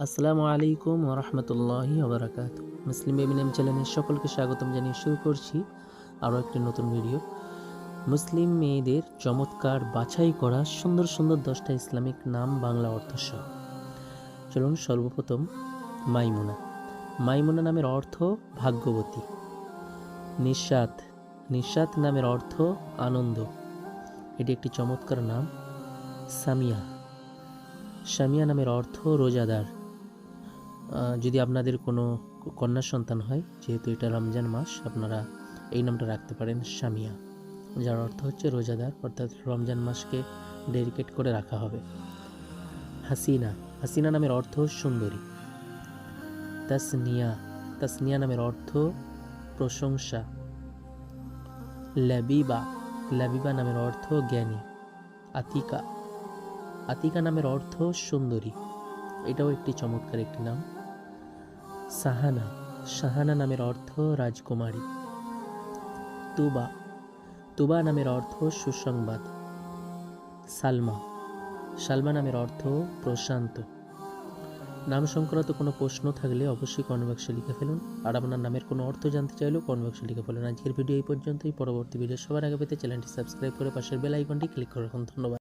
আসসালামু আলাইকুম ওয়া রাহমাতুল্লাহি ওয়া বারাকাতুহু। মুসলিম বেবি নেম চ্যানেলে সকলকে স্বাগতম জানিয়ে শুরু করছি আরও একটি নতুন ভিডিও। মুসলিম মেয়েদের চমৎকার বাছাই করা সুন্দর সুন্দর 10টা ইসলামিক নাম বাংলা অর্থ সহ। চলুন সর্বপ্রথম মাইমুনা। মাইমুনা নামের অর্থ ভাগ্যবতী। নিশাত। নিশাত নামের অর্থ আনন্দ। এটি একটি চমৎকার নাম। সামিয়া। সামিয়া নামের অর্থ রোজাদার। যদি আপনাদের কোনো কন্যা সন্তান হয়, যেহেতু এটা রমজান মাস, আপনারা এই নামটা রাখতে পারেন সামিয়া, যার অর্থ হচ্ছে রোজাদার, অর্থাৎ রমজান মাসকে ডেডিকেট করে রাখা হবে। হাসিনা। হাসিনা নামের অর্থ সুন্দরী। তাসনিয়া। তাসনিয়া নামের অর্থ প্রশংসা। লাবিবা। লাবিবা নামের অর্থ জ্ঞানী। আতিকা। আতিকা নামের অর্থ সুন্দরী, এটাও একটি চমৎকার একটি নাম। সাহানা। সাহানা নামের অর্থ রাজকুমারী। তুবা। তুবা নামের অর্থ সুসংবাদ। সালমা। সালমা নামের অর্থ প্রশান্ত। নাম সংক্রান্ত কোনো প্রশ্ন থাকলে অবশ্যই কমেন্ট বক্সে লিখে ফেলুন, আর আপনার নামের কোনো অর্থ জানতে চাইলেও কমেন্ট বক্সে লিখে ফেলুন। আজকের ভিডিও এই পর্যন্তই। পরবর্তী ভিডিও সবার আগে পেতে চ্যানেলটি সাবস্ক্রাইব করে পাশের বেল আইকনটি ক্লিক করে রাখুন। ধন্যবাদ।